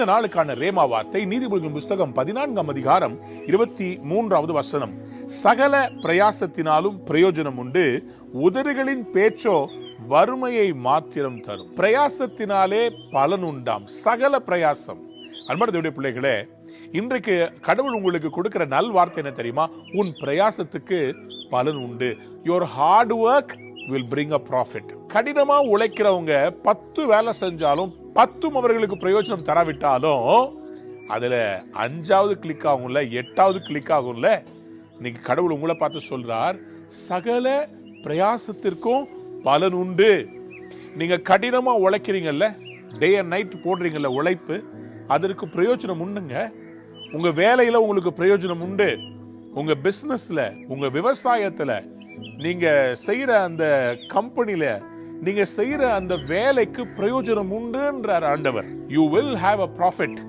நாளுக்கான ரேமா வார்த்தை நீதிமொழிகளின் புஸ்தகம் 14ஆம் அதிகாரம் 23வது வசனம். சகல பிரயாசத்தினாலும் பிரயோஜனம் உண்டு, உதடுகளின் பேச்சோ வறுமையை மாத்திரம் தரும். பிரயாசத்தினாலே பலன் உண்டாம். சகல பிரயாசம். அன்பான தேவனுடைய பிள்ளைகளே, இன்றைக்கு கடவுள் உங்களுக்கு கொடுக்கிற நல் வார்த்தை என்ன தெரியுமா? உன் பிரயாசத்துக்கு பலன் உண்டு. Your hard work will bring a profit. கடினமா உழைக்கிறவங்க 10 வேலை செஞ்சாலும் 10 அவர்களுக்கு பிரயோஜனம் தராவிட்டாலும் அதுல 5வது கிளிக் ஆகும்ல, 8வது கிளிக் ஆகும்ல. இன்னைக்கு கடவுள் உங்களை பார்த்து சொல்றார், சகல பிரயாசத்திற்கும் பலன் உண்டு. நீங்க கடினமா உழைக்கிறீங்கல்ல, டே அண்ட் நைட் போடுறீங்கல்ல உழைப்பு, அதற்கு பிரயோஜனம் உண்டுங்க. உங்க வேலையில உங்களுக்கு பிரயோஜனம் உண்டு. உங்க பிசினஸ்ல, உங்க விவசாயத்துல, நீங்க செய்யற அந்த கம்பெனில, நீங்க செய்யற அந்த வேலைக்கு பிரயோஜனம் உண்டுன்றார் ஆண்டவர். You will have a profit.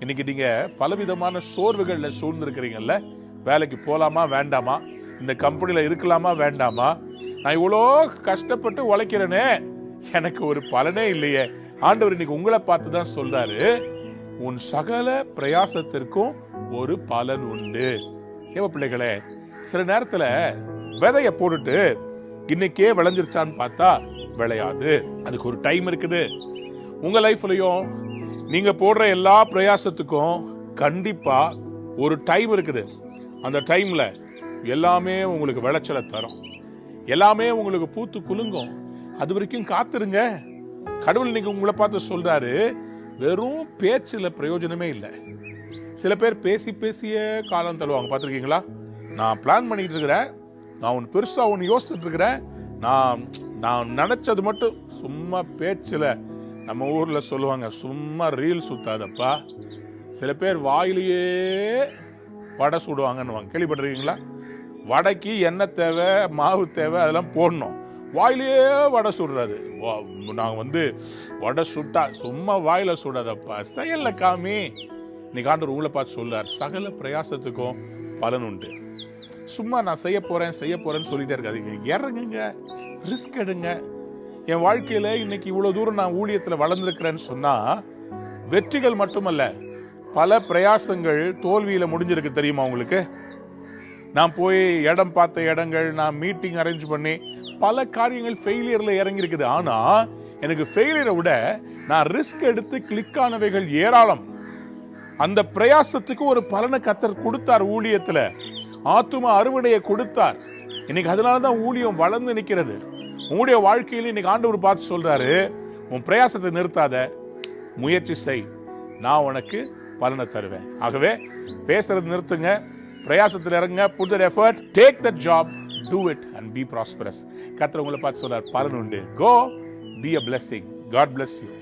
இன்னைக்கு நீங்க பலவிதமான சோர்வுகள்ல சூழ்ந்திருக்கிறீங்கல்ல. வேலைக்கு போலாமா வேண்டாமா, இந்த கம்பெனில இருக்கலாமா வேண்டாமா, நான் இவ்வளோ கஷ்டப்பட்டு உழைக்கிறேனே, எனக்கு ஒரு பலனே இல்லையே. ஆண்டவர் இன்னைக்கு உங்களை பார்த்து தான் சொல்றாரு, உன் சகல பிரயாசத்திற்கும் ஒரு பலன் உண்டு. ஏவ பிள்ளைகளே, சில நேரத்துல விதைய போட்டுட்டு இன்னைக்கே விளைஞ்சிருச்சான்னு பார்த்தா விளையாது. அதுக்கு ஒரு டைம் இருக்குது. உங்க லைஃப்லயும் நீங்க போடுற எல்லா பிரயாசத்துக்கும் கண்டிப்பா ஒரு டைம் இருக்குது. அந்த டைம்ல எல்லாமே உங்களுக்கு விளைச்சலை தரும், எல்லாமே உங்களுக்கு பூத்து குலுங்கும். அது வரைக்கும் காத்துருங்க. கடவுள் இன்னைக்கு உங்களை பார்த்து சொல்றாரு, வெறும் பேச்சுல பிரயோஜனமே இல்லை. சில பேர் பேசி பேசியே காலம் தள்ளுவாங்க. பார்த்துருக்கீங்களா? நான் பிளான் பண்ணிட்டு இருக்கிறேன், நான் ஒன்று பெருசா ஒன்று யோசிச்சுட்டு இருக்கிறேன், நான் நினைச்சது மட்டும் சும்மா பேச்சுல. நம்ம ஊர்ல சொல்லுவாங்க, சும்மா ரீல் சுத்தாதப்பா. சில பேர் வாயிலேயே வடை சுடுவாங்கன்னு கேள்விப்பட்டிருக்கீங்களா? வடைக்கு எண்ணெய் தேவை, மாவு தேவை, அதெல்லாம் போடணும். வாயிலேயே வடை சுடுறது. நாங்கள் வடை சுட்டா சும்மா வாயில சுடாதப்பா, செயல்ல காமி. இன்னைக்கு ஆண்டவர் உங்களை பார்த்து சொல்றார், சகல பிரயாசத்துக்கும் பலன் உண்டு. சும்மா நான் செய்ய போறேன்னு சொல்லிட்டே இருக்காதீங்க. இறங்குங்க, ரிஸ்க் எடுங்க. என் வாழ்க்கையில இன்னைக்கு இவ்வளவு தூரம் நான் ஊழியத்துல வளர்ந்துருக்கிறேன்னு சொன்னா வெற்றிகள் மட்டுமல்ல, பல பிரயாசங்கள் தோல்வியில முடிஞ்சிருக்கு. தெரியுமா உங்களுக்கு? நான் போய் இடம் பார்த்த இடங்கள், நான் மீட்டிங் அரேஞ்ச் பண்ணி பல காரியங்கள் ஃபெயிலியர்ல இறங்கி இருக்குது. ஆனா எனக்கு ஃபெயிலியரை விட நான் ரிஸ்க் எடுத்து கிளிக் ஆனவைகள் ஏராளம். அந்த பிரயாசத்துக்கு ஒரு பலனை கர்த்தர் கொடுத்தார். ஊழியத்துல ஆத்தும அறுவடையை கொடுத்தார். இன்னைக்கு அதனாலதான் ஊழியம் வளர்ந்து நிற்கிறது. உங்களுடைய வாழ்க்கையில இன்னைக்கு ஆண்டவர் பார்த்து சொல்றாரு, உன் பிரயாசத்தை நிறுத்தாத, முயற்சி செய், நான் உனக்கு பலனை தருவேன். ஆகவே பேசுறது நிறுத்துங்க, பிரயாசத்தில் இறங்க. put that effort, take that job, do it and be prosperous. கர்த்தர் உங்களை பார்த்து சொல்றார், பலன் உண்டு. Go be a blessing. God bless you.